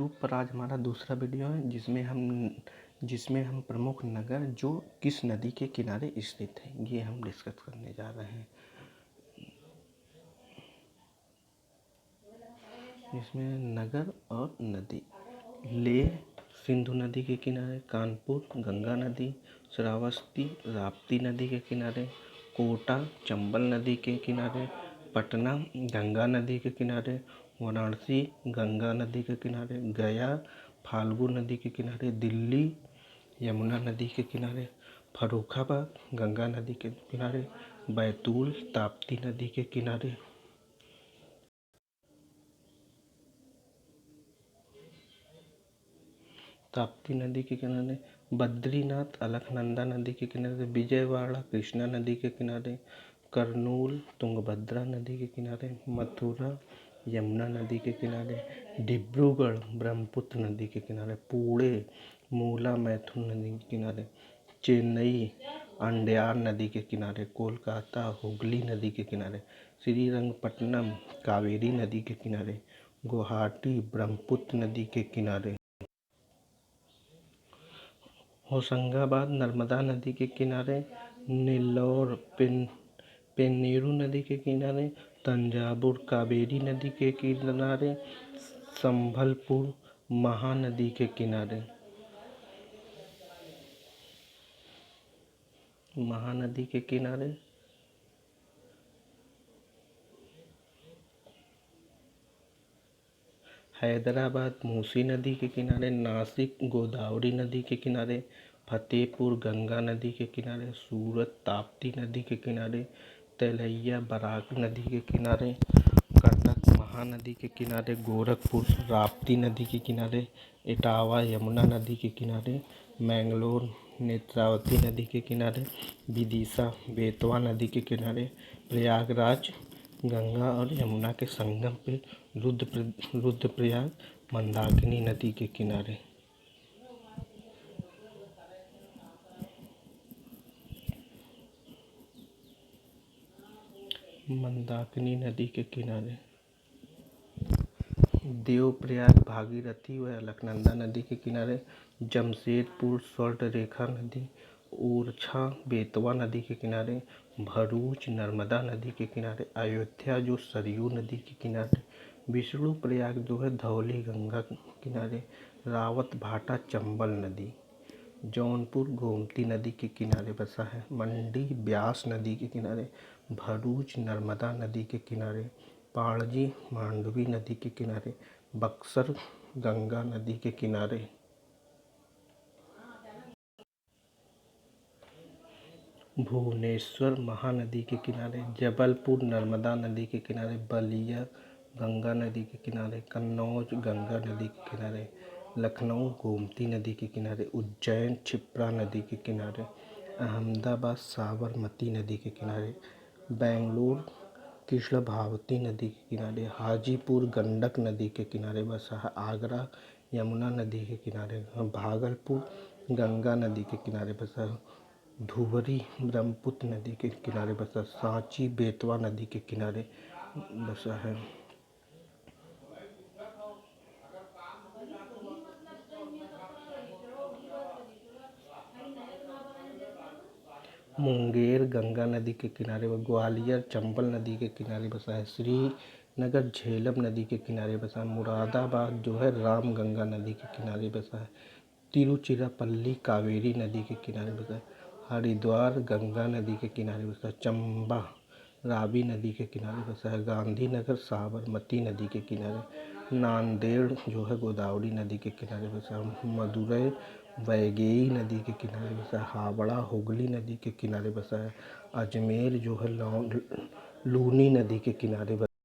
YouTube पर आज हमारा दूसरा वीडियो है जिसमें हम प्रमुख नगर जो किस नदी के किनारे स्थित है ये हम डिस्कस करने जा रहे हैं। इसमें नगर और नदी लेह सिंधु नदी के किनारे, कानपुर गंगा नदी, श्रावस्ती राप्ती नदी के किनारे, कोटा चंबल नदी के किनारे, पटना गंगा नदी के किनारे, वाराणसी गंगा नदी के किनारे, गया फाल्गु नदी के किनारे, दिल्ली यमुना नदी के किनारे, फर्रुखाबाद गंगा नदी के किनारे, बैतूल ताप्ती नदी के किनारे। ताप्ती नदी के किनारे, बद्रीनाथ अलकनंदा नदी के किनारे, विजयवाड़ा कृष्णा नदी के किनारे, करनूल तुंगभद्रा नदी के किनारे, मथुरा यमुना नदी के किनारे, डिब्रूगढ़ ब्रह्मपुत्र नदी के किनारे, पुणे मूला मैथुन नदी के किनारे, चेन्नई अंडयार नदी के किनारे, कोलकाता हुगली नदी के किनारे, श्रीरंगपट्टनम कावेरी नदी के किनारे, गुवाहाटी ब्रह्मपुत्र नदी के किनारे, होशंगाबाद नर्मदा नदी के किनारे, नेल्लौर पेन्नेरू नदी के किनारे, तंजावुर कावेरी नदी के किनारे, संबलपुर महानदी के किनारे, महानदी के किनारे, हैदराबाद मूसी नदी के किनारे, नासिक गोदावरी नदी के किनारे, फतेहपुर गंगा नदी के किनारे, सूरत ताप्ती नदी के किनारे, तेलैया बराक नदी के किनारे, कटक महानदी के किनारे, गोरखपुर राप्ती नदी के किनारे, इटावा यमुना नदी के किनारे, मैंगलोर नेत्रावती नदी के किनारे, विदिशा बेतवा नदी के किनारे, प्रयागराज गंगा और यमुना के संगम पे रुद्रप्रयाग मंदाकिनी नदी के किनारे। मंदाकिनी नदी के किनारे देवप्रयाग भागीरथी व अलकनंदा नदी के किनारे, जमशेदपुर स्वर्णरेखा नदी, ओरछा बेतवा नदी के किनारे, भरूच नर्मदा नदी के किनारे, अयोध्या जो सरयू नदी के किनारे, विष्णुप्रयाग जो है धौली गंगा के किनारे, रावत भाटा चंबल नदी, जौनपुर गोमती नदी के किनारे बसा है, मंडी ब्यास नदी के किनारे, भरूच नर्मदा नदी के किनारे, पाणजी मांडवी नदी के किनारे, बक्सर गंगा नदी के किनारे, भुवनेश्वर महानदी के किनारे, जबलपुर नर्मदा नदी के किनारे, बलिया गंगा नदी के किनारे, कन्नौज गंगा नदी के किनारे, लखनऊ गोमती नदी के किनारे, उज्जैन क्षिप्रा नदी के किनारे, अहमदाबाद साबरमती नदी के किनारे, बेंगलुरु कृष्ण भावती नदी के किनारे, हाजीपुर गंडक नदी के किनारे बसा है, आगरा यमुना नदी के किनारे, भागलपुर गंगा नदी के किनारे बसा है, धुबरी ब्रह्मपुत्र नदी के किनारे बसा, सांची बेतवा नदी के किनारे बसा है, मुंगेर गंगा नदी के किनारे व ग्वालियर चंबल नदी के किनारे बसा है, श्रीनगर झेलम नदी के किनारे बसा है, मुरादाबाद जो है राम गंगा नदी के किनारे बसा है, तिरुचिरापल्ली कावेरी नदी के किनारे बसा है, हरिद्वार गंगा नदी के किनारे बसा है, चंबा रावी नदी के किनारे बसा है, गांधीनगर साबरमती नदी के किनारे, नांदेड़ जो है गोदावरी नदी के किनारे बसा है, मदुरै वैगेई नदी के किनारे बसा है, हावड़ा हुगली नदी के किनारे बसा है, अजमेर जो है लूनी नदी के किनारे